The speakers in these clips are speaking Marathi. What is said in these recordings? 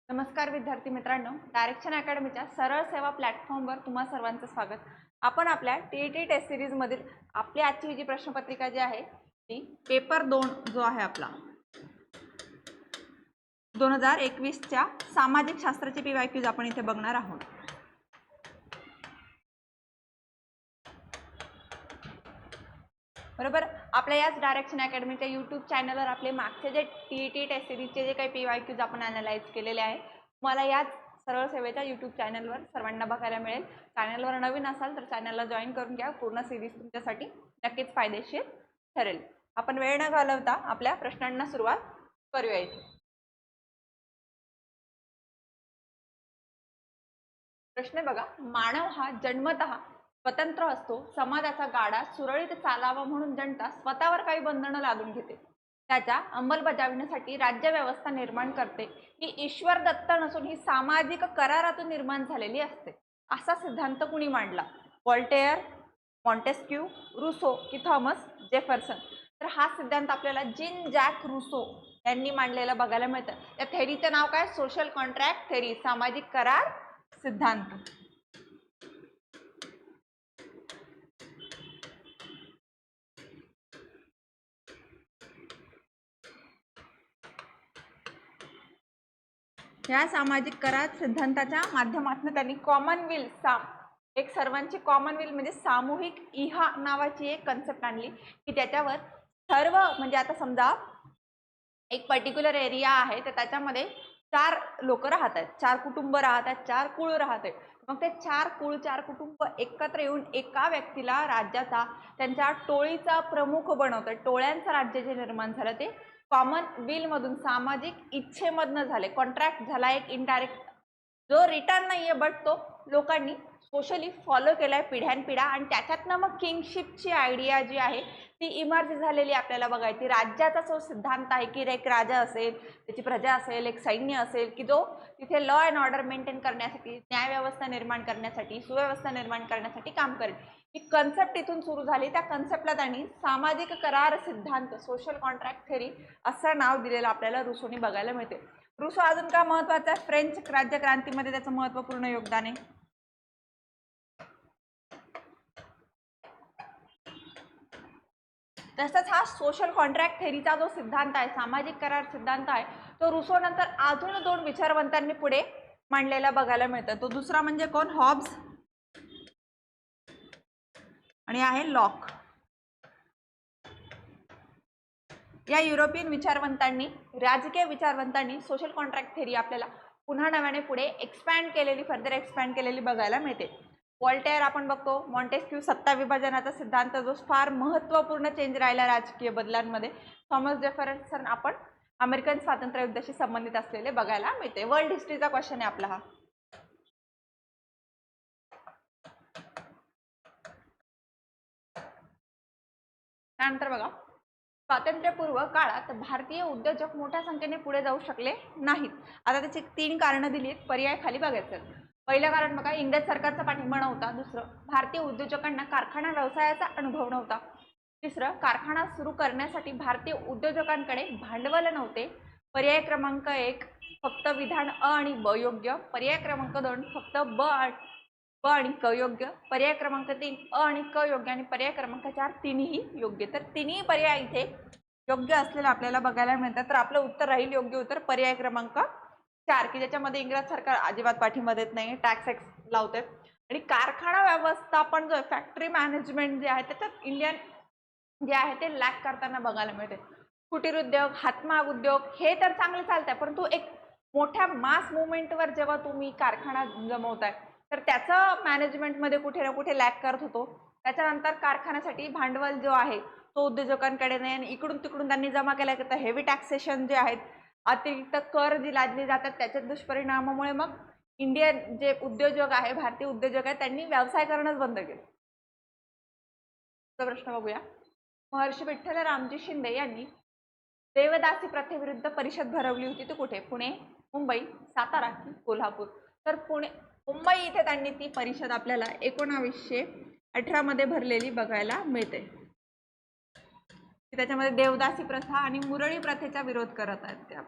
नमस्कार विद्यार्थी मित्रांनो, डायरेक्शन अकॅडमीच्या सरळ सेवा प्लॅटफॉर्मवर तुम्हा सर्वांचं स्वागत. आपण आपल्या टीईटी टेस्ट सिरीज मधील आपली आजची जी प्रश्नपत्रिका जी आहे ती पेपर 2 जो आहे आपला 2021 च्या सामाजिक शास्त्राचे PYQs आपण इथे बघणार आहोत. बरोबर, आपल्या याच डायरेक्शन अकॅडमीच्या यूट्यूब चॅनलवर आपले मागचे जे टीईटी टेस्ट सिरीजचे जे काही PYQs आपण अनालाइज केलेले आहे मला याच सरळ सेवेच्या यूट्यूब चॅनलवर सर्वांना बघायला मिळेल. चॅनलवर नवीन असाल तर चॅनलला जॉईन करून घ्या. पूर्ण सिरीज तुमच्यासाठी नक्कीच फायदेशीर ठरेल. आपण वेळ न घालवता आपल्या प्रश्नांना सुरुवात करूया. इथे प्रश्न बघा, मानव हा जन्मतः स्वतंत्र असतो. समाजाचा गाडा सुरळीत चालावा म्हणून जनता स्वतःवर काही बंधनं लादून घेते. त्याच्या अंमलबजावणीसाठी राज्यव्यवस्था निर्माण करते. ही ईश्वर दत्त नसून ही सामाजिक करारातून निर्माण झालेली असते. असा सिद्धांत कुणी मांडला? व्हॉल्टेअर, मॉन्टेस्क्यू, रुसो की थॉमस जेफरसन? तर हा सिद्धांत आपल्याला जीन जॅक रुसो यांनी मांडलेला बघायला मिळतं. त्या थेरीचं नाव काय? सोशल कॉन्ट्रॅक्ट थेरी, सामाजिक करार सिद्धांत. या सामाजिक करार सिद्धांताच्या माध्यमातून त्यांनी कॉमनवेल एक सर्वांची कॉमनवेल म्हणजे सामूहिक इहा नावाची एक कन्सेप्ट आणली की त्याच्यावर सर्व म्हणजे आता समजा एक पर्टिक्युलर एरिया आहे तर त्याच्यामध्ये 4 लोक राहतात, 4 कुटुंब राहतात, 4 कुळ राहतात. मग ते 4 कुळ 4 कुटुंब एकत्र येऊन एका व्यक्तीला राज्याचा त्यांच्या टोळीचा प्रमुख बनवतात. टोळ्यांचं राज्य जे निर्माण झालं ते कॉमन विल मधून सामाजिक इच्छेमधनं झाले. कॉन्ट्रॅक्ट झाला एक इनडायरेक्ट जो रिटर्न नाहीये बट तो लोकांनी सोशली फॉलो केलाय पिढ्यानपिढ्या आणि त्याच्यातनं मग किंगशिपची आयडिया जी आहे ती इमर्ज झालेली आपल्याला बघायची. राज्याचा जो सिद्धांत आहे की एक राजा असेल, त्याची प्रजा असेल, एक सैन्य असेल की जो तिथे लॉ अँड ऑर्डर मेंटेन करण्यासाठी, न्यायव्यवस्था निर्माण करण्यासाठी, सुव्यवस्था निर्माण करण्यासाठी काम करेल. ही कन्सेप्ट इथून सुरू झाली. त्या कन्सेप्टला त्यांनी सामाजिक करार सिद्धांत, सोशल कॉन्ट्रॅक्ट थेरी असं नाव दिलेलं आपल्याला रुसोनी बघायला मिळते. रुसो अजून का महत्वाचा आहे? फ्रेंच राज्यक्रांतीमध्ये त्याचं महत्वपूर्ण योगदान आहे. तसंच हा सोशल कॉन्ट्रॅक्ट थेरीचा जो सिद्धांत आहे, सामाजिक करार सिद्धांत आहे, तो रुसो नंतर अजून 2 विचारवंतांनी पुढे मांडलेला बघायला मिळतं. तो दुसरा म्हणजे कोण? हॉब्स आणि आहे लॉक. या युरोपियन विचारवंतांनी, राजकीय विचारवंतांनी सोशल कॉन्ट्रॅक्ट थेरी आपल्याला पुन्हा नव्याने पुढे एक्सपॅन्ड केलेली, फर्दर एक्सपॅन्ड केलेली बघायला मिळते. व्हॉल्टेअर आपण बघतो, मॉन्टेस्क्यू सत्ता विभाजनाचा सिद्धांत जो फार महत्त्वपूर्ण चेंज राहिला राजकीय बदलांमध्ये. थॉमस जेफरसन आपण अमेरिकन स्वातंत्र्य युद्धाशी संबंधित असलेले बघायला मिळते. वर्ल्ड हिस्ट्रीचा क्वेश्चन आहे आपला हा. त्यानंतर बघा, स्वातंत्र्यपूर्व काळात भारतीय उद्योजक मोठ्या संख्येने पुढे जाऊ शकले नाहीत. आता त्याची 3 कारणं दिली आहेत, पर्याय खाली बघायचं. पहिलं कारण बघा, इंग्रज सरकारचा पाठिंबा नव्हता. दुसरं, भारतीय उद्योजकांना कारखाना व्यवसायाचा अनुभव नव्हता. तिसरं, कारखाना सुरू करण्यासाठी भारतीय उद्योजकांकडे भांडवल नव्हते. पर्याय क्रमांक 1 फक्त विधान अ आणि ब योग्य. पर्याय क्रमांक 2 फक्त ब आणि क योग्य. पर्याय क्रमांक 3 अ आणि क योग्य आणि पर्याय क्रमांक 4 तिन्ही योग्य. तर तिन्ही पर्याय इथे योग्य असलेलं आपल्याला बघायला मिळतात. तर आपलं उत्तर राहील योग्य उत्तर पर्याय क्रमांक 4 की ज्याच्यामध्ये इंग्रज सरकार अजिबात पाठिंबा देत नाही, टॅक्स लावते. आणि कारखाना व्यवस्थापन जो फॅक्टरी मॅनेजमेंट जे आहे त्याच्यात इंडियन जे आहे ते लॅक करताना बघायला मिळते. कुटीर उद्योग, हातमाग उद्योग हे तर चांगले चालत आहे, परंतु एक मोठ्या मास मुवमेंटवर जेव्हा तुम्ही कारखाना जमवताय तर त्याचं मॅनेजमेंटमध्ये कुठे ना कुठे लॅक करत होतो. त्याच्यानंतर कारखान्यासाठी भांडवल जो आहे तो उद्योजकांकडे नाही आणि इकडून तिकडून त्यांनी जमा केला की हेवी टॅक्सेशन जे आहेत, अतिरिक्त कर जी लादली जातात त्याच्या दुष्परिणामामुळे मग इंडियन जे उद्योजक आहे, भारतीय उद्योजक आहे, त्यांनी व्यवसाय करणंच बंद केलं. प्रश्न बघूया. महर्षी विठ्ठल रामजी शिंदे यांनी देवदासी प्रथेविरुद्ध परिषद भरवली होती ती कुठे? पुणे, मुंबई, सातारा की कोल्हापूर? तर मुंबई इथे त्यांनी ती परिषद आपल्याला 1918 मध्ये भरलेली बघायला मिळते. त्याच्यामध्ये देवदासी प्रथा आणि मुरळी प्रथेचा विरोध करत आहेत त्या.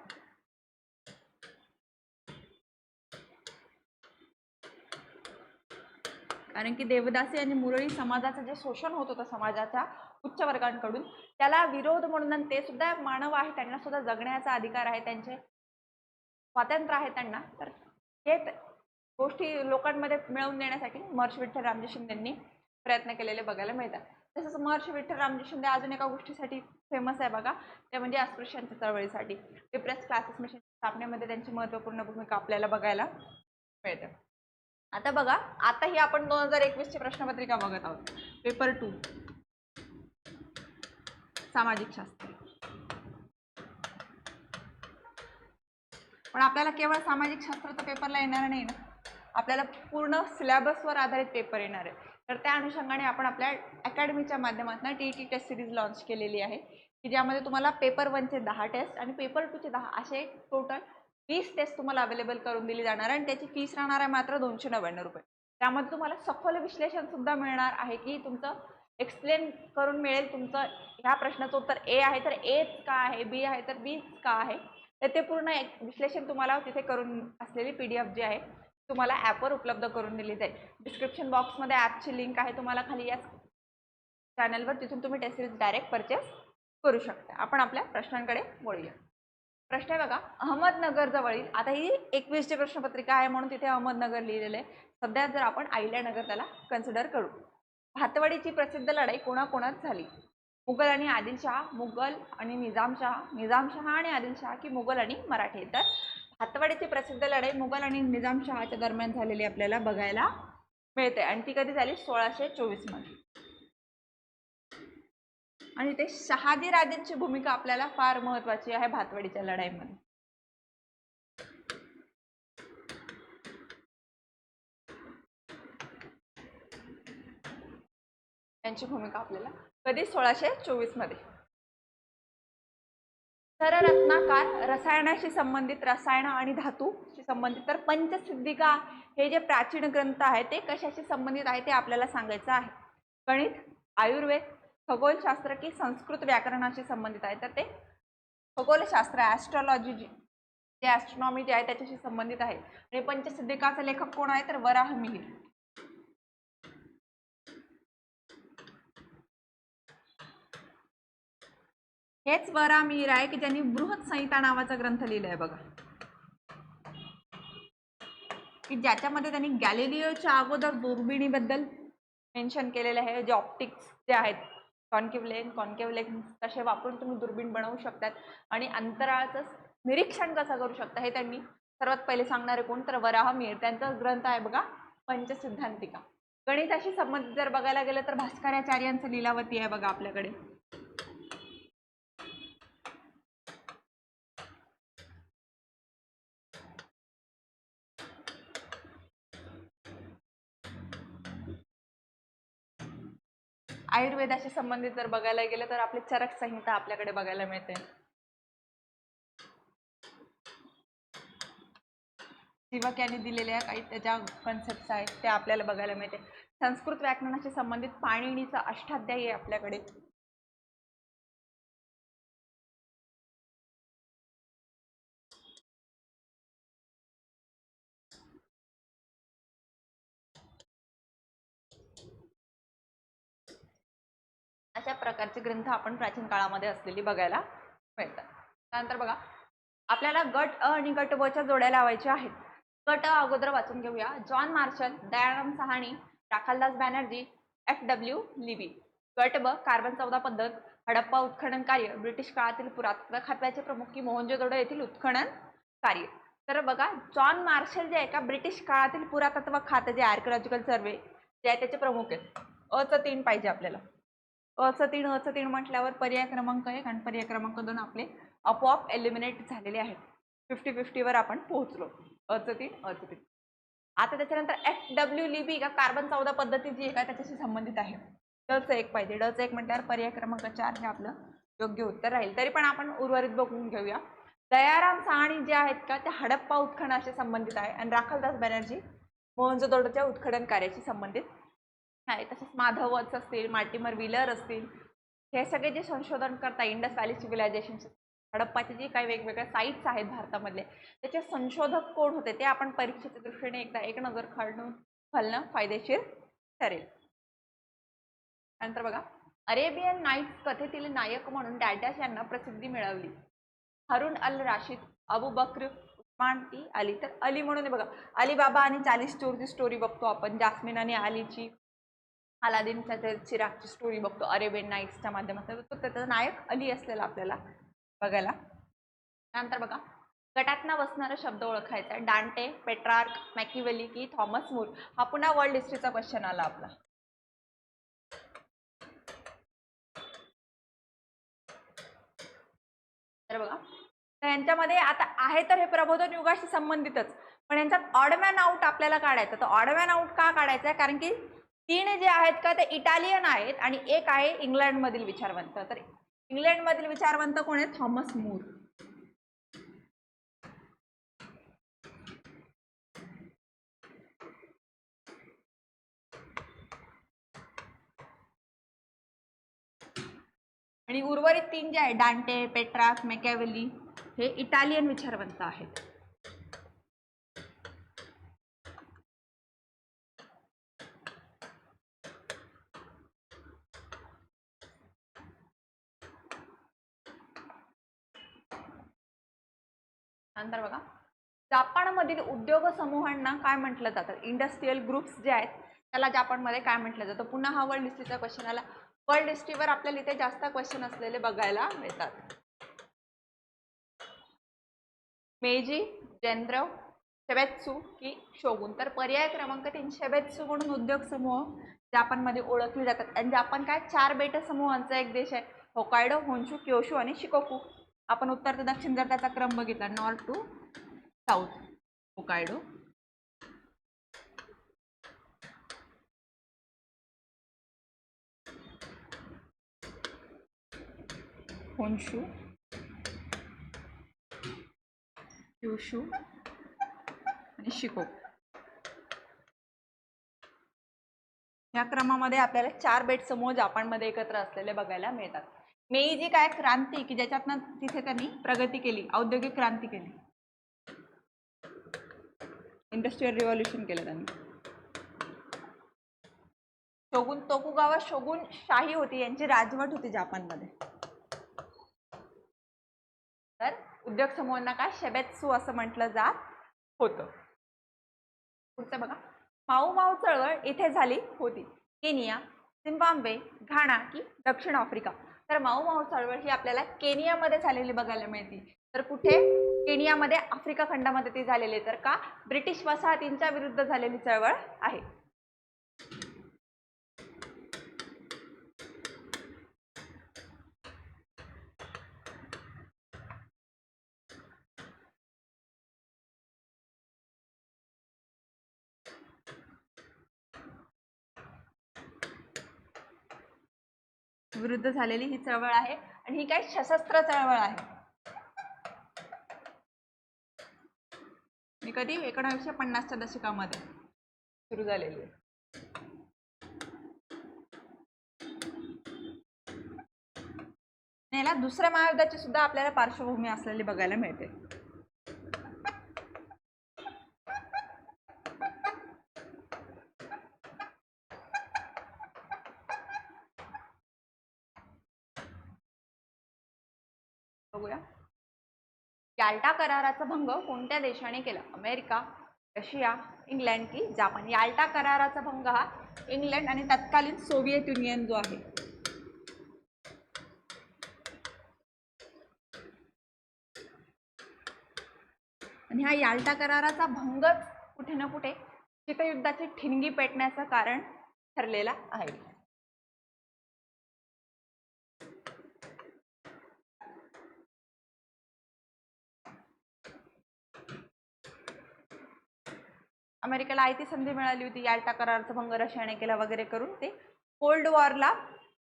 कारण की देवदासी आणि मुरळी समाजाचं जे शोषण होत होतं समाजाच्या उच्च वर्गांकडून, त्याला विरोध म्हणून ते सुद्धा मानव आहे, त्यांना सुद्धा जगण्याचा अधिकार आहे, त्यांचे स्वातंत्र्य आहे त्यांना, तर हे गोष्टी लोकांमध्ये मिळवून देण्यासाठी महर्षी विठ्ठल रामजी शिंदेंनी प्रयत्न केलेले बघायला मिळतात. तसंच महर्षी विठ्ठल रामजी शिंदे अजून एका गोष्टीसाठी फेमस आहे बघा, ते म्हणजे अस्पृश्यांच्या चळवळीसाठी. डिप्रेस क्लासेस मिशन स्थापनेमध्ये त्यांची महत्त्वपूर्ण भूमिका आपल्याला बघायला मिळते. आता बघा, आता ही आपण 2021 ची प्रश्नपत्रिका बघत आहोत. पेपर 2 सामाजिक शास्त्र. पण आपल्याला केवळ सामाजिक शास्त्राचा पेपरला येणार नाही ना, आपल्याला पूर्ण सिलेबसवर आधारित पेपर येणार आहे. तर त्या अनुषंगाने आपण आपल्या अकॅडमीच्या माध्यमातून टीईटी टेस्ट सिरीज लॉन्च केलेली आहे, की ज्यामध्ये तुम्हाला पेपर 1 चे 10 टेस्ट आणि पेपर 2 चे 10 असे टोटल 20 टेस्ट तुम्हाला अवेलेबल करून दिली जाणार आहे. आणि त्याची फीस राहणार आहे मात्र 299 रुपये. त्यामध्ये तुम्हाला सखोल विश्लेषण सुद्धा मिळणार आहे, की तुमचं एक्सप्लेन करून मिळेल तुमचं ह्या प्रश्नाचं उत्तर ए आहे तर एच का आहे, बी आहे तर बीच का आहे, तर ते पूर्ण एक विश्लेषण तुम्हाला तिथे करून असलेली PDF जी आहे तुम्हाला ॲपवर उपलब्ध करून दिली जाईल. डिस्क्रिप्शन बॉक्समध्ये ॲपची लिंक आहे तुम्हाला खाली या चॅनलवर, तिथून तुम्ही टेस्ट सिरीज डायरेक्ट परचेस करू शकता. आपण आपल्या प्रश्नांकडे वळूया. प्रश्न आहे बघा, अहमदनगर जवळील, आता ही 21 ची प्रश्नपत्रिका आहे म्हणून तिथे अहमदनगर लिहिलेलं आहे. सध्या जर आपण अहिल्यानगर त्याला कन्सिडर करू. भातवाडीची प्रसिद्ध लढाई कोणाकोणात झाली? मुघल आणि आदिलशाह, मुघल आणि निजामशाह, निजामशाह आणि आदिलशाह, की मुघल आणि मराठे? तर भातवाडीची प्रसिद्ध लढाई मुघल आणि निजामशहाच्या दरम्यान झालेली आपल्याला बघायला मिळते. आणि ती कधी झाली? 1624 मध्ये. आणि ते शहाजी राजेंची भूमिका आपल्याला फार महत्त्वाची आहे भातवाडीच्या लढाईमध्ये. त्यांची भूमिका आपल्याला कधी? 1624 मध्ये. सररत्नाकार रसायनाशी संबंधित, रसायन आणि धातूशी संबंधित. तर पंचसिद्धिका हे जे प्राचीन ग्रंथ आहे ते कशाशी संबंधित आहे ते आपल्याला सांगायचं आहे. गणित, आयुर्वेद, खगोलशास्त्र की संस्कृत व्याकरणाशी संबंधित आहे? तर ते खगोलशास्त्र, ॲस्ट्रॉलॉजी जे ॲस्ट्रॉनॉमी जे आहे त्याच्याशी संबंधित आहे. आणि पंचसिद्धिकाचा लेखक कोण आहे? तर वराहमिहिर. हेच वराहमिहिर आहे की ज्यांनी बृहत संहिता नावाचा ग्रंथ लिहिलाय बघा, की ज्याच्यामध्ये त्यांनी गॅलिलिओच्या अगोदर दुर्बिणीबद्दल मेन्शन केलेलं आहे. जे ऑप्टिक्स जे आहेत, कॉन्केव्ह लेन्स कसे वापरून तुम्ही दुर्बीण बनवू शकतात आणि अंतराळाचं निरीक्षण कसं करू शकता हे त्यांनी सर्वात पहिले सांगणारे कोण? तर वराहमिहिर. त्यांचा ग्रंथ आहे बघा पंचसिद्धांतिका. गणिताशी संबंधित जर बघायला गेलं तर भास्कराचार्यांचं लीलावती आहे बघा आपल्याकडे. आयुर्वेदाशी संबंधित जर बघायला गेलं तर आपली चरक संहिता आपल्याकडे बघायला मिळते. दिवक यांनी दिलेल्या काही त्याच्या कन्सेप्ट आहेत त्या आपल्याला बघायला मिळते. संस्कृत व्याकरणाशी संबंधित पाणिनीचा अष्टाध्यायी आहे आपल्याकडे. अशा प्रकारचे ग्रंथ आपण प्राचीन काळामध्ये असलेली बघायला मिळतात. त्यानंतर बघा, आपल्याला गट अ आणि गट ब च्या जोड्या लावायच्या आहेत. गट अ अगोदर वाचून घेऊया. John Marshall, Dayaram Sahni, Rakhaldas Banerjee, FW Libby. गट ब, कार्बन 14 पद्धत, हडप्पा उत्खनन कार्य, ब्रिटिश काळातील पुरातत्व खात्याचे प्रमुख की मोहनजोदडो येथील उत्खनन कार्य. तर बघा, जॉन मार्शल जे आहे का ब्रिटिश काळातील पुरातत्व खाते जे आर्किओलॉजिकल सर्वे जे आहे त्याचे प्रमुख आहेत. अचं 3 पाहिजे आपल्याला. अचं 3 म्हटल्यावर पर्याय क्रमांक 1 आणि पर्याय क्रमांक 2 आपले आपोआप एलिमिनेट झालेले आहेत. 50-50 वर आपण पोहोचलो. अचं 3. आता त्याच्यानंतर FW लिबी का कार्बन 14 पद्धती जी आहे का त्याच्याशी संबंधित आहे. डचं 1 पाहिजे. डचं 1 म्हटल्यावर पर्याय क्रमांक 4 हे आपलं योग्य उत्तर राहील. तरी पण आपण उर्वरित बघून घेऊया. दयाराम साहनी जे आहेत का ते हडप्पा उत्खननाशी संबंधित आहे आणि राखालदास बॅनर्जी मोहनजोदडोच्या उत्खनन कार्याशी संबंधित आहे. तसेच माधव वत्स असतील, मार्टिमर व्हीलर असतील, हे सगळे जे संशोधन करता इंडस व्हॅली सिव्हिलायझेशन, हडप्पाचे जे काही वेगवेगळ्या साईट्स आहेत भारतामधले त्याचे संशोधक कोण होते ते आपण परीक्षेच्या दृष्टीने एकदा एक नजर घालणं फायदेशीर ठरेल. नंतर बघा, अरेबियन नाईट्स कथेतील नायक म्हणून डॅडॅश यांना प्रसिद्धी मिळवली. हारून अल राशीद, अबू बक्र, उस्मान की अली. तर अली म्हणून बघा, अली बाबा आणि 40 चोरची स्टोरी बघतो आपण, जास्मिन आणि अलीची, अलादीनच्या चिरागची स्टोरी बघतो अरेबियन नाईट्सच्या माध्यमातून. तो त्याचा नायक अली असलेला आपल्याला बघायला. नंतर बघा, गटातना बसणारा शब्द ओळखायचा आहे. डांटे, पेट्रार्क, मॅकिवेली की थॉमस मूर. हा पुन्हा वर्ल्ड हिस्ट्रीचा क्वेश्चन आला आपला. तर बघा, तर यांच्यामध्ये आता आहे तर हे प्रबोधन युगाशी संबंधितच, पण यांच्यात ऑड मॅन आउट आपल्याला काढायचं. तर ऑड मॅन आउट का काढायचं आहे? कारण की 3 जे आहेत का ते इटालियन आहेत आणि एक आहे इंग्लंडमधील विचारवंत. तर इंग्लंडमधील विचारवंत कोण आहे? Thomas More. आणि उर्वरित 3 जे आहे, डांटे, पेट्रार्क, मॅकियावेली, हे इटालियन विचारवंत आहेत. नंतर बघा, जापानमधील उद्योग समूहांना काय म्हटलं जातं? इंडस्ट्रियल ग्रुप्स जे आहेत त्याला जापानमध्ये काय म्हटलं जातं? पुन्हा हा वर्ल्ड हिस्ट्रीचा क्वेश्चन आला. वर्ल्ड हिस्ट्रीवर आपल्याला इथे जास्त क्वेश्चन असलेले बघायला मिळतात. मेजी, जेनरो, शेबेत्सू की शोगुन. तर पर्याय क्रमांक 3 शेबेत्सू म्हणून उद्योग समूह जापानमध्ये ओळखले जातात. आणि जापान काय 4 बेट समूहांचा एक देश आहे. होकायडो, होन्शू, क्योशू आणि शिकोकू. आपण उत्तर ते दक्षिण जर त्याचा क्रम बघितला, नॉर्थ टू साऊथ, होकायडो, होन्शू, क्योशू आणि शिकोकू. या क्रमामध्ये आपल्याला 4 बेट समूह जापानमध्ये एकत्र असलेले बघायला मिळतात. मेईजी काय क्रांती की ज्याच्यातनं तिथे त्यांनी प्रगती केली, औद्योगिक क्रांती केली, इंडस्ट्रियल रिव्होल्यूशन केलं त्यांनी. शोगुन तोकुगावा शोगुन शाही होती, यांची राजवट होती जापानमध्ये. तर उद्योग समूहांना काय शेबेत्सू असं म्हटलं जात होतं. पुढचं बघा, माऊ माऊ चळवळ इथे झाली होती. केनिया, झिम्बाब्वे, घाना की दक्षिण आफ्रिका. तर माऊ माऊ चळवळ ही आपल्याला केनियामध्ये झालेली बघायला मिळते. तर कुठे? केनियामध्ये, आफ्रिका खंडामध्ये ती झालेली. तर का? ब्रिटिश वसाहतींच्या विरुद्ध झालेली चळवळ आहे. विरुद्ध झालेली ही चळवळ आहे आणि ही काय सशस्त्र चळवळ आहे. ही कधी? 1950च्या दशकामध्ये सुरू झालेली आहे. याला दुसऱ्या महायुद्धाची सुद्धा आपल्याला पार्श्वभूमी असलेली बघायला मिळते. बघूया, याल्टा कराराचा भंग कोणत्या देशाने केला? अमेरिका, रशिया, इंग्लंड की जापान. याल्टा कराराचा भंग हा इंग्लंड आणि तत्कालीन सोव्हिएत युनियन जो आहे. आणि हा याल्टा कराराचा भंगच कुठे ना कुठे शीतयुद्धाची ठिणगी पेटण्याचं कारण ठरलेला आहे. अमेरिकेला आयती संधी मिळाली होती, याल्टा कराराचा भंग रशियाने केला वगैरे करून ते कोल्ड वॉरला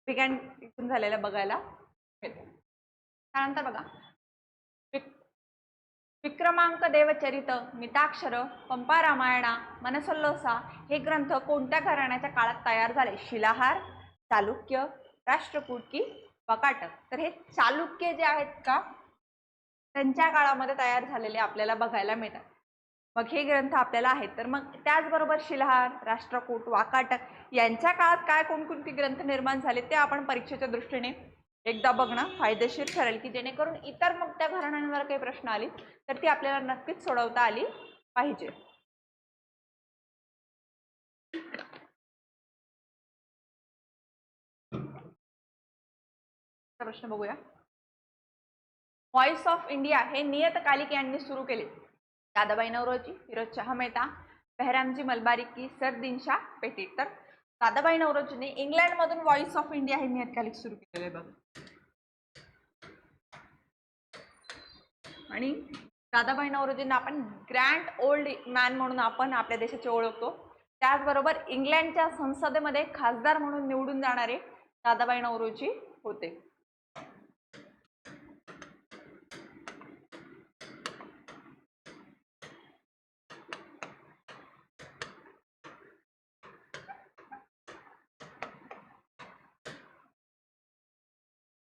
बिगॅन इथून झालेला बघायला मिळतो. त्यानंतर बघा, विक्रमांक देवचरित, मिताक्षर, पंपा रामायणा, मनसोल्लोसा हे ग्रंथ कोणत्या घराण्याच्या काळात तयार झाले? शिलाहार, चालुक्य, राष्ट्रकूट की वाकाटक. तर हे चालुक्य जे आहेत का त्यांच्या काळामध्ये तयार झालेले आपल्याला बघायला मिळतात. मग हे ग्रंथ आपल्याला आहेत. तर मग त्याचबरोबर शिलाहार, राष्ट्रकूट, वाकाटक यांच्या काळात काय कोणकोणती ग्रंथ निर्माण झाले ते आपण परीक्षेच्या दृष्टीने एकदा बघणं फायदेशीर ठरेल, की जेणेकरून इतर मग त्या घराण्यांवर काही प्रश्न आली तर ती आपल्याला नक्कीच सोडवता आली पाहिजे. प्रश्न बघूया. व्हॉइस ऑफ इंडिया हे नियतकालिक यांनी सुरू केले. दादाबाई नौरोजी, फिरोजशाह मेहता, बेहरामजी मलबारी की सरदिनशाह पेटी. तर दादाबाई नौरोजीने इंग्लंड मधून व्हॉइस ऑफ इंडिया हे नियतकालिक सुरू केलेले बघ. आणि दादाबाई नौरोजींना आपण ग्रँड ओल्ड मॅन म्हणून आपण आपल्या देशाचे ओळखतो. त्याचबरोबर इंग्लंडच्या संसदेमध्ये खासदार म्हणून निवडून जाणारे दादाबाई नौरोजी होते.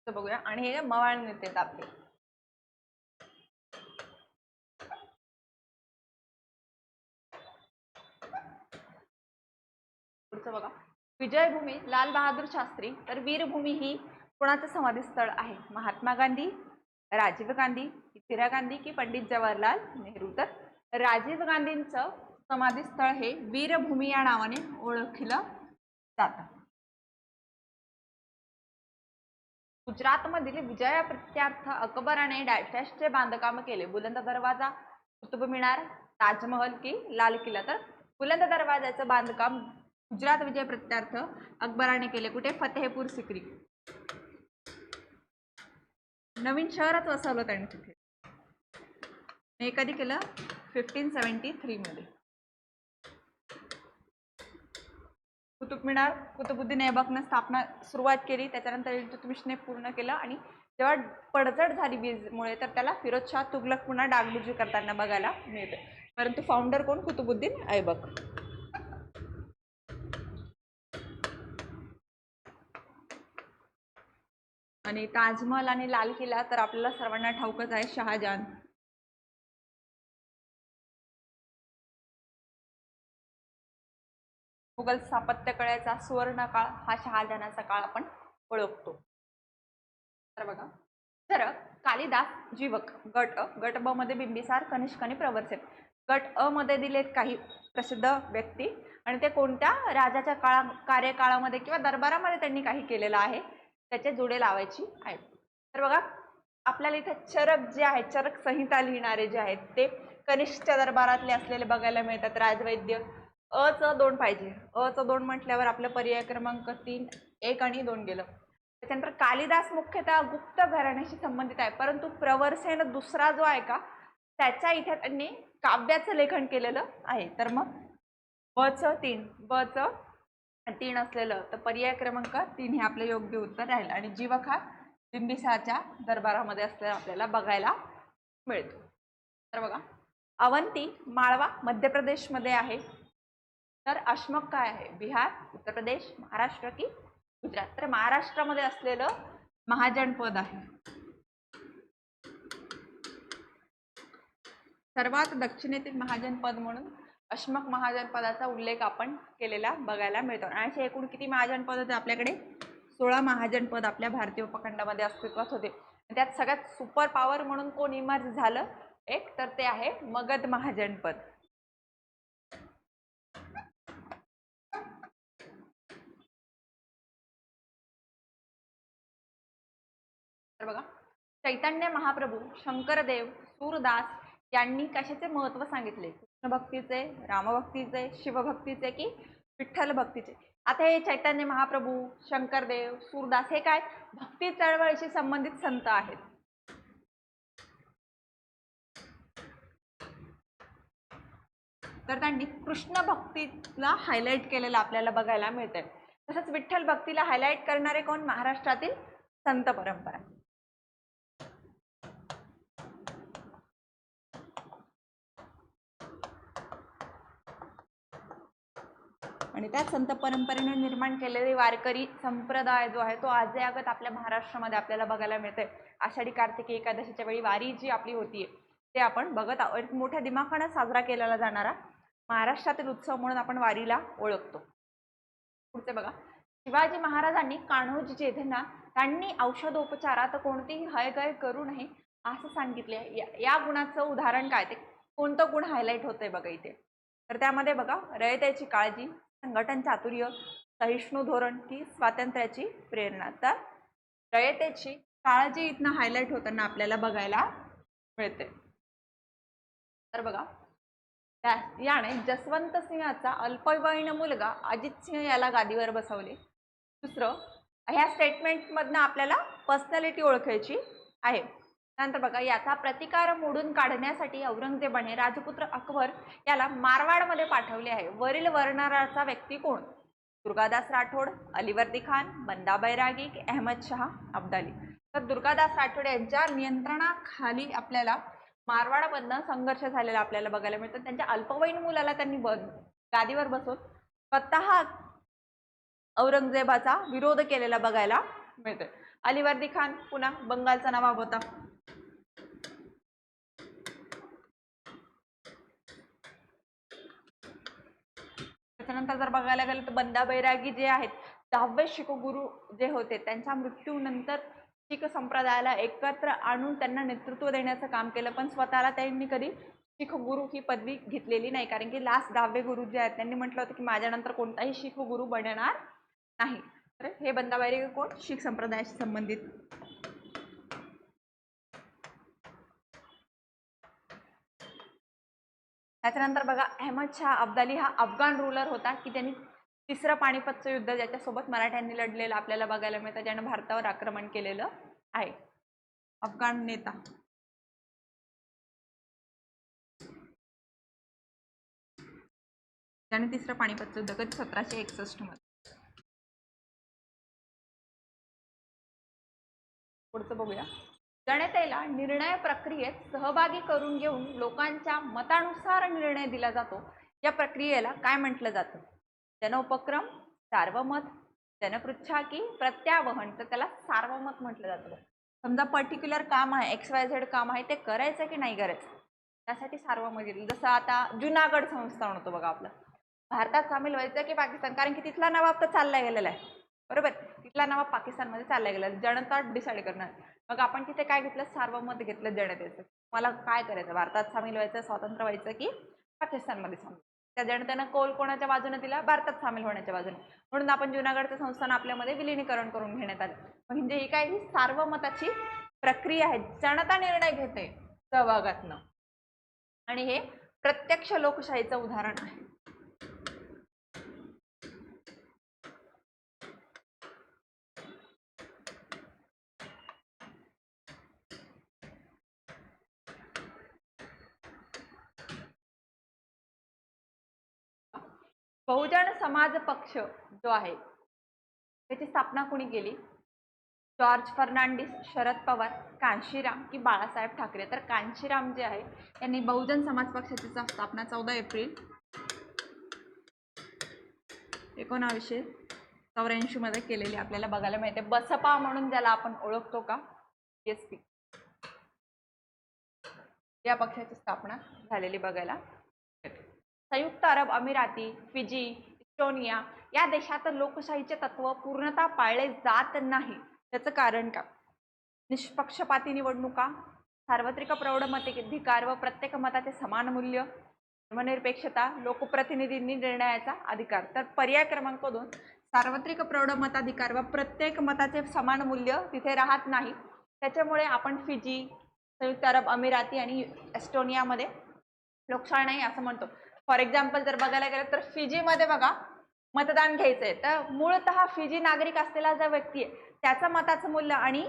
बघूया. आणि हे मवाळ नेते आहेत आपले. पुढचं बघा. विजयभूमी लाल बहादूर शास्त्री. तर वीरभूमी ही कोणाचं समाधी स्थळ आहे? महात्मा गांधी, राजीव गांधी, इंदिरा गांधी की पंडित जवाहरलाल नेहरू. तर राजीव गांधींचं समाधी स्थळ हे वीरभूमी या नावाने ओळखलं जातं. गुजरातमधील विजयाप्रित्यर्थ अकबराने डॅशचे बांधकाम केले. बुलंद दरवाजा, कुतुब मिनार, ताजमहल की लाल किल्ला. तर बुलंद दरवाजाचं बांधकाम गुजरात विजयाप्रित्यर्थ अकबराने केले. कुठे? फतेहपूर सिक्री. नवीन शहरच वसवलं त्यांनी तिथे. हे कधी केलं? 1573 मध्ये. कुतुब मिनार कुतुबुद्दीन ऐबकने स्थापना सुरुवात केली. त्याच्यानंतर इल्तुतमिशने पूर्ण केलं. आणि जेव्हा पडझड झाली वीजमुळे तर त्याला फिरोजशाह तुगलक पुन्हा डागडुजी करताना बघायला मिळते. परंतु फाउंडर कोण? कुतुबुद्दीन ऐबक. आणि ताजमहल आणि लाल किल्ला तर आपल्याला सर्वांना ठाऊकच आहे, शहाजहान. मुघल स्थापत्य कलेचा सुवर्ण काळ हा शहाजहानाचा काळ आपण ओळखतो. तर बघा. तर कालिदास जीवक गट अ, गट ब मध्ये बिंबिसार, कनिष्क आणि प्रवर्तक. गट अ मध्ये दिलेत काही प्रसिद्ध व्यक्ती आणि ते कोणत्या राजाच्या कार्यकाळामध्ये किंवा दरबारामध्ये त्यांनी काही केलेलं आहे त्याचे जोडे लावायची आहेत. तर बघा. आपल्याला इथे चरक जे आहे, चरक संहिता लिहिणारे जे आहेत ते कनिष्कच्या दरबारातले असलेले बघायला मिळतात. राजवैद्य. अ च 2 पाहिजे. अ च 2 म्हटल्यावर आपलं पर्याय क्रमांक 3, 1 आणि 2 गेलं. त्याच्यानंतर कालिदास मुख्यतः गुप्त घराण्याशी संबंधित आहे, परंतु प्रवरसेन दुसरा जो आहे का त्याच्या इथे त्यांनी काव्याचं लेखन केलेलं आहे. तर मग ब च 3, ब च 3 असलेलं तर पर्याय क्रमांक 3 हे आपलं योग्य उत्तर राहील. आणि जीवक हा बिंबिसारच्या दरबारामध्ये असलेला आपल्याला बघायला मिळतो. तर बघा. अवंती माळवा मध्य प्रदेशमध्ये आहे. तर अश्मक काय आहे? बिहार, उत्तर प्रदेश, महाराष्ट्र की गुजरात. तर महाराष्ट्रामध्ये असलेलं महाजनपद आहे. सर्वात दक्षिणेतील महाजनपद म्हणून अश्मक महाजनपदाचा उल्लेख आपण केलेला बघायला मिळतो. आणि असे एकूण किती महाजनपद होते आपल्याकडे? 16 महाजनपद आपल्या भारतीय उपखंडामध्ये अस्तित्वात होते. त्यात सगळ्यात सुपर पॉवर म्हणून कोण इमर्ज झालं एक, तर ते आहे मगध महाजनपद. तर बघा. चैतन्य महाप्रभू, शंकरदेव, सूरदास यांनी कशाचे महत्त्व सांगितले? कृष्ण भक्तीचे, रामभक्तीचे, शिवभक्तीचे की विठ्ठल भक्तीचे? आता हे चैतन्य महाप्रभू, शंकरदेव, सूरदास हे काय भक्ती चळवळीशी संबंधित संत आहेत. तर त्यांनी कृष्ण भक्तीला हायलाइट केलेलं आपल्याला बघायला मिळतंय. तसंच विठ्ठल भक्तीला हायलाइट करणारे कोण? महाराष्ट्रातील संत परंपरा. आणि त्या संत परंपरेने निर्माण केलेले वारकरी संप्रदाय जो आहे तो आजयागत आपल्या महाराष्ट्रामध्ये आपल्याला बघायला मिळतोय. आषाढी कार्तिकी एकादशीच्या वेळी वारी जी आपली होतीये ते आपण बघत आहोत. मोठ्या दिमाखाने साजरा केला जाणारा महाराष्ट्रातील उत्सव म्हणून आपण वारीला ओळखतो. पुढचे बघा, शिवाजी महाराजांनी कान्होजी येथेंना त्यांनी औषधोपचारात कोणतीही हयगय करू नये असं सांगितले. या गुणाचं उदाहरण काय, ते कोणतं गुण हायलाइट होतंय बघा इथे. तर त्यामध्ये बघा, रयतेची काळजी, संघटन चातुर्य, सहिष्णू धोरण की स्वातंत्र्याची प्रेरणा. तर रयतेची काळजी इथनं हायलाइट होताना आपल्याला बघायला मिळते. तर बघा, याने जसवंत सिंहाचा अल्पवयीन मुलगा अजित सिंह याला गादीवर बसवले. दुसरं, ह्या स्टेटमेंटमधनं आपल्याला पर्सनॅलिटी ओळखायची आहे. नंतर बघा, याचा प्रतिकार मोडून काढण्यासाठी औरंगजेबाने राजपुत्र अकबर याला मारवाडमध्ये पाठवले आहे. वरील वर्णनाचा व्यक्ती कोण? दुर्गादास राठोड, अलीवर्दी खान, बंदा बैरागी, अहमद शाह अब्दाली. तर दुर्गादास राठोड यांच्या नियंत्रणाखाली आपल्याला मारवाडमधनं संघर्ष झालेला आपल्याला बघायला मिळतं. त्यांच्या अल्पवयीन मुलाला त्यांनी गादीवर बसवून स्वतः औरंगजेबाचा विरोध केलेला बघायला मिळतोय. अलीवर्दी खान पुन्हा बंगालचा नवाब होता. त्याच्यानंतर जर बघायला गेलं तर बंदा बैरागी जे आहेत, 10वे शीख गुरु जे होते, त्यांच्या मृत्यूनंतर शीख संप्रदायाला एकत्र आणून त्यांना नेतृत्व देण्याचं काम केलं. पण स्वतःला त्यांनी कधी शीख गुरु ही पदवी घेतलेली नाही, कारण की लास्ट 10वे गुरु जे आहेत त्यांनी म्हटलं होतं की माझ्यानंतर कोणताही शीख गुरु बनणार नाही. तर हे बंदा बैरागी कोण? शीख संप्रदायाशी संबंधित. त्याच्यानंतर बघा, अहमद शाह अब्दाली हा अफगाण रूलर होता की त्यांनी तिसरं पानिपतचं युद्ध ज्याच्यासोबत मराठ्यांनी लढलेलं आपल्याला बघायला मिळतं, ज्यानं भारतावर आक्रमण केलेलं आहे. अफगाण नेता. त्याने तिसरं पानिपतचं युद्ध कधी 1761 मध्ये. पुढचं बघूया. जनतेला निर्णय प्रक्रियेत सहभागी करून घेऊन लोकांच्या मतानुसार निर्णय दिला जातो. या प्रक्रियेला काय म्हटलं जातं? जनोपक्रम, सार्वमत, जनपृच्छा की प्रत्यावहन. तर त्याला सार्वमत म्हटलं जातं. समजा पर्टिक्युलर काम आहे, XYZ काम आहे, ते करायचं की नाही करायचं, त्यासाठी सार्वमत घेतलं. जसं आता जुनागड संस्थान होतं बघा आपलं, भारतात सामील व्हायचं की पाकिस्तान, कारण की तिथला नवाब तर चालला गेलेला आहे, बरोबर. तिथला नवाब पाकिस्तानमध्ये चालला गेला, जनता डिसाईड करणार. मग आपण तिथे काय घेतलं? सार्वमत घेतलं जनतेचं. मला काय करायचं, भारतात सामील व्हायचं, स्वतंत्र व्हायचं की पाकिस्तानमध्ये सामील. त्या जनतेनं कौल कोणाच्या बाजूने दिला? भारतात सामील होण्याच्या बाजूने. म्हणून आपण जुनागडचं संस्थान आपल्यामध्ये विलिनीकरण करून घेण्यात आलं. म्हणजे ही काय, ही सार्वमताची प्रक्रिया आहे. जनता निर्णय घेते सहभागातनं, आणि हे प्रत्यक्ष लोकशाहीचं उदाहरण आहे. बहुजन समाज पक्ष जो आहे त्याची स्थापना कोणी केली? जॉर्ज फर्नांडिस, शरद पवार, कांशीराम की बाळासाहेब ठाकरे. तर कांशीराम जे आहे यांनी बहुजन समाज पक्षाची स्थापना 14 एप्रिल 1984 मध्ये केलेली आपल्याला बघायला मिळते. बसपा म्हणून ज्याला आपण ओळखतो का, BSP, या पक्षाची स्थापना झालेली बघायला. संयुक्त अरब अमिराती, फिजी, इस्टोनिया या देशात लोकशाहीचे तत्व पूर्णतः पाळले जात नाही. त्याचं कारण का? निष्पक्षपाती निवडणुका, सार्वत्रिक प्रौढ मताधिकार व प्रत्येक मताचे समान मूल्य, धर्मनिरपेक्षता, लोकप्रतिनिधींनी निर्णयाचा अधिकार. तर पर्याय क्रमांक 2, सार्वत्रिक प्रौढ मताधिकार व प्रत्येक मताचे समान मूल्य तिथे राहत नाही. त्याच्यामुळे आपण फिजी, संयुक्त अरब अमिराती आणि एस्टोनियामध्ये लोकशाही नाही असं म्हणतो. फॉर एक्झाम्पल जर बघायला गेलं तर फिजीमध्ये बघा मतदान घ्यायचंय, तर मूळतः फिजी नागरिक असलेला जो व्यक्ती आहे त्याचं मताचं मूल्य आणि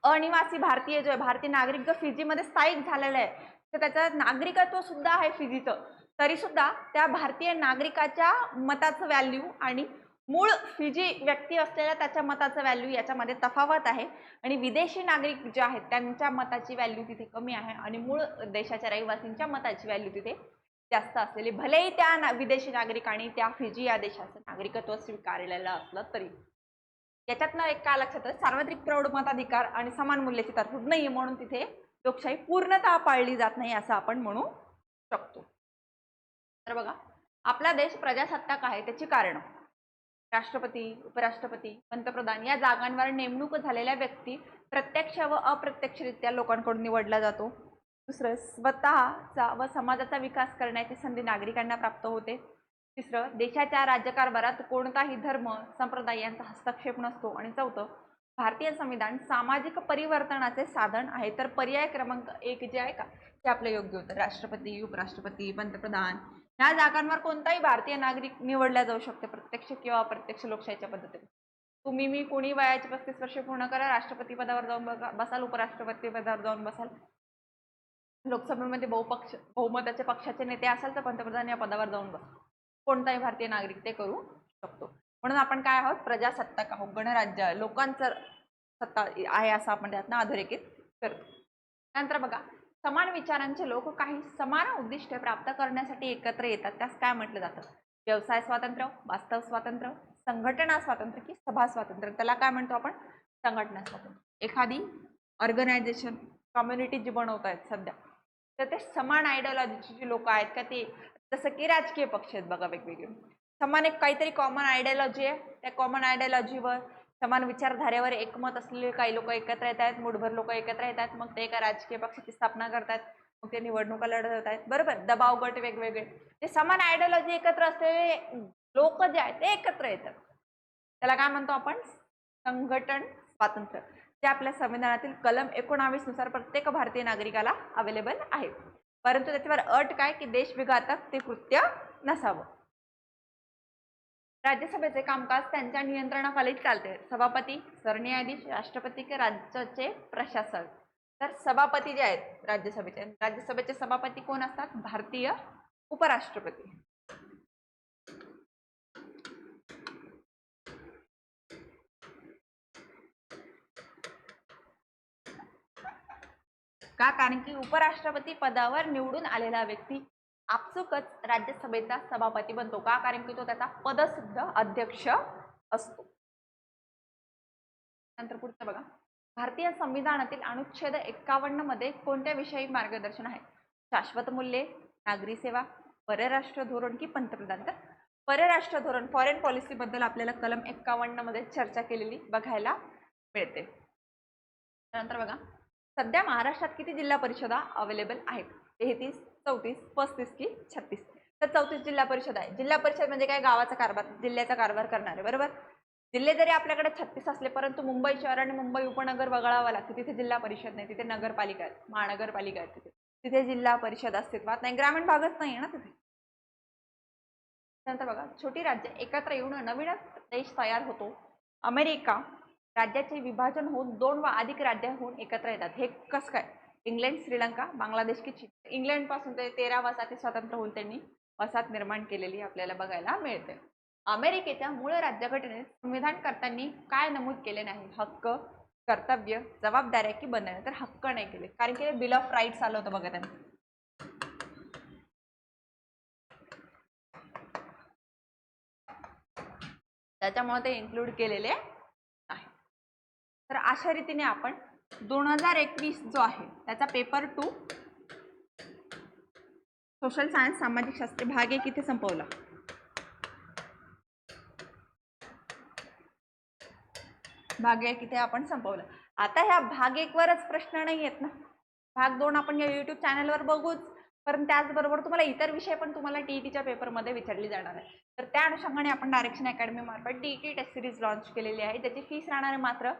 अनिवासी भारतीय जो आहे, भारतीय नागरिक जो फिजीमध्ये स्थायिक झालेला आहे, तर त्याचं नागरिकत्व सुद्धा आहे फिजीचं, तरी सुद्धा त्या भारतीय नागरिकाच्या मताचं व्हॅल्यू आणि मूळ फिजी व्यक्ती असलेल्या त्याच्या मताचं व्हॅल्यू याच्यामध्ये तफावत आहे. आणि विदेशी नागरिक जे आहेत त्यांच्या मताची व्हॅल्यू तिथे कमी आहे आणि मूळ देशाच्या रहिवासींच्या मताची व्हॅल्यू तिथे जास्त असलेली. भलेही त्या विदेशी नागरिकांनी त्या फिजी या देशाचं नागरिकत्व स्वीकारलेलं असलं तरी. याच्यातनं एक काय लक्षात आहे, सार्वत्रिक प्रौढ मताधिकार आणि समान मूल्याची तरतूद नाही म्हणून तिथे लोकशाही पूर्णतः पाळली जात नाही असं आपण म्हणू शकतो. तर बघा, आपला देश प्रजासत्ताक आहे त्याची कारणं: राष्ट्रपती, उपराष्ट्रपती, पंतप्रधान या जागांवर नेमणूक झालेल्या व्यक्ती प्रत्यक्ष व अप्रत्यक्षरित्या लोकांकडून निवडला जातो. दुसरं, स्वतःचा व समाजाचा विकास करण्याची संधी नागरिकांना प्राप्त होते. तिसरं, देशाच्या राज्यकारभारात कोणताही धर्म, संप्रदाय यांचा हस्तक्षेप नसतो. आणि चौथं, भारतीय संविधान सामाजिक परिवर्तनाचे साधन आहे. तर पर्याय क्रमांक 1 जे आहे का ते आपलं योग्य उत्तर. राष्ट्रपती, उपराष्ट्रपती, पंतप्रधान या जागांवर कोणताही भारतीय नागरिक निवडला जाऊ शकतो, प्रत्यक्ष किंवा अप्रत्यक्ष लोकशाहीच्या पद्धतीने. तुम्ही, मी, कोणी वयाची 35 वर्षे पूर्ण करा, राष्ट्रपती पदावर जाऊन बसाल, उपराष्ट्रपती पदावर जाऊन बसाल, लोकसभेमध्ये बहुमताच्या पक्षाचे नेते असाल तर पंतप्रधान या पदावर जाऊन बसाल. कोणताही भारतीय नागरिक ते करू शकतो. म्हणून आपण काय आहोत? प्रजासत्ताक आहोत. गणराज्य, लोकांचं सत्ता आहे असं आपण त्यातनं अधोरेखित करतो. नंतर बघा, समान विचारांचे लोक काही समान उद्दिष्टे प्राप्त करण्यासाठी एकत्र येतात, त्यास काय म्हटलं जातं? व्यवसाय स्वातंत्र्य, वास्तव स्वातंत्र्य, संघटना स्वातंत्र्य की सभा स्वातंत्र्य. त्याला काय म्हणतो आपण? संघटना स्वातंत्र्य. एखादी ऑर्गनायझेशन, कम्युनिटी जी बनवत आहेत सध्या, तर ते समान आयडिओलॉजीची जी लोक आहेत का, ते जसं की राजकीय पक्ष आहेत बघा वेगवेगळे, समान एक काहीतरी कॉमन आयडिओलॉजी आहे, त्या कॉमन आयडिओलॉजीवर समान विचारधारेवर एकमत असलेले काही लोक एकत्र येत आहेत, मुठभर लोक एकत्र येत आहेत, मग ते एका राजकीय पक्षाची स्थापना करतात, मग ते निवडणुका लढत आहेत, बरोबर. दबाव गट वेगवेगळे, ते समान आयडिओलॉजी एकत्र असलेले लोक जे आहेत ते एकत्र येतात, त्याला काय म्हणतो आपण? संघटन स्वातंत्र्य. जे आपल्या संविधानातील कलम 19 नुसार प्रत्येक भारतीय नागरिकाला अवेलेबल आहे, परंतु त्याच्यावर अट काय की देशविघातक ते कृत्य नसावं. राज्यसभेचे कामकाज त्यांच्या नियंत्रणाखाली चालते. सभापती, सरन्यायाधीश, राष्ट्रपती की राज्याचे प्रशासक. तर सभापती जे आहेत राज्यसभेचे सभापती कोण असतात? भारतीय उपराष्ट्रपती. का? कारण की उपराष्ट्रपती पदावर निवडून आलेला व्यक्ती आपसुकच राज्यसभेचा सभापती बनतो. का? कारण की तो त्याचा पदसिद्ध अध्यक्ष असतो. नंतर पुढचं बघा, भारतीय संविधानातील अनुच्छेद 51 मध्ये कोणत्या विषयी मार्गदर्शन आहे? शाश्वत मूल्ये, नागरी सेवा, परराष्ट्र धोरण की पंतप्रधान. तर परराष्ट्र धोरण, फॉरेन पॉलिसी बद्दल आपल्याला कलम 51 मध्ये चर्चा केलेली बघायला मिळते. त्यानंतर बघा, सध्या महाराष्ट्रात किती जिल्हा परिषदा अवेलेबल आहेत? 33, 34, 35 की 36. तर 34 जिल्हा परिषद आहे. जिल्हा परिषद म्हणजे काय? गावाचा कारभार, जिल्ह्याचा कारभार करणारे, बरोबर. जिल्हे जरी आपल्याकडे 36 असले, परंतु मुंबई शहर आणि मुंबई उपनगर वगळावं लागतं, तिथे जिल्हा परिषद नाही, तिथे नगरपालिका आहेत, महानगरपालिका आहेत, तिथे जिल्हा परिषद अस्तित्वात नाही, ग्रामीण भागच नाही आहे ना तिथे. त्यानंतर बघा, छोटी राज्य एकत्र येऊन नवीनच देश तयार होतो. अमेरिका राज्याचे विभाजन होऊन 2 वा अधिक राज्याहून एकत्र येतात. हे कसं काय? इंग्लंड, श्रीलंका, बांगलादेश की चीन. इंग्लंड पासून ते 13 वसाहती स्वतंत्र होऊन त्यांनी वसाहत निर्माण केलेली आपल्याला बघायला मिळते. अमेरिकेच्या मूळ राज्यघटनेत संविधानकर्त्यांनी काय नमूद केले नाही? हक्क, कर्तव्य, जबाबदाऱ्या की बंधने. तर हक्क नाही केले, कारण की बिल ऑफ राईट्स आलं होतं बघा त्यांनी. त्याच्यामुळे ते इन्क्लूड केलेले आहे. तर अशा रीतीने आपण 2021 जो आहे त्याचा पेपर 2 सोशल सायन्स सामाजिक शास्त्र भाग 1 इथे संपवला. भाग 1 इथे आपण संपवला. आता ह्या भाग 1 वरच प्रश्न नाही येत ना, भाग 2 आपण या YouTube चॅनलवर बघूच, पण त्याचबरोबर तुम्हाला इतर विषय पण तुम्हाला टीईटीच्या पेपरमध्ये विचारले जाणार आहे. तर त्या अनुषंगाने आपण डायरेक्शन अकॅडमी मार्फत टीईटी टेस्ट सिरीज लॉन्च केलेली आहे. त्याची फीस राहणार आहे मात्र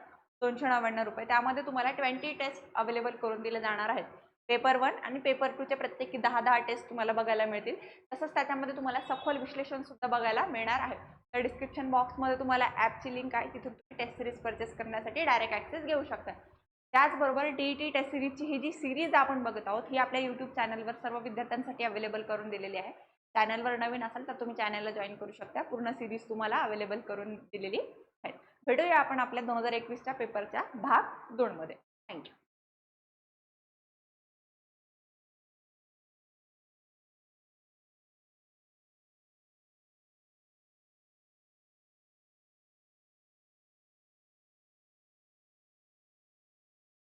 299 रुपये. त्यामध्ये तुम्हाला 20 टेस्ट अवेलेबल करून दिले जाणार आहेत. पेपर 1 आणि पेपर 2 चे प्रत्येकी 10 टेस्ट तुम्हाला बघायला मिळतील. तसंच त्याच्यामध्ये तुम्हाला सखोल विश्लेषण सुद्धा बघायला मिळणार आहे. तर डिस्क्रिप्शन बॉक्समध्ये तुम्हाला ॲपची लिंक आहे, तिथून तुम्ही टेस्ट सिरीज परचेस करण्यासाठी डायरेक्ट ॲक्सेस घेऊ शकता. त्याचबरोबर टीईटी टेस्ट सिरीजची ही जी सिरीज आपण बघत आहोत ही आपल्या यूट्यूब चॅनलवर सर्व विद्यार्थ्यांसाठी अवेलेबल करून दिलेली आहे. चॅनलवर नवीन असाल तर तुम्ही चॅनलला जॉईन करू शकता. पूर्ण सिरीज तुम्हाला अवेलेबल करून दिलेली आहे. भेटूया आपण आपल्या 2021च्या पेपरच्या भाग 2 मध्ये. थँक्यू.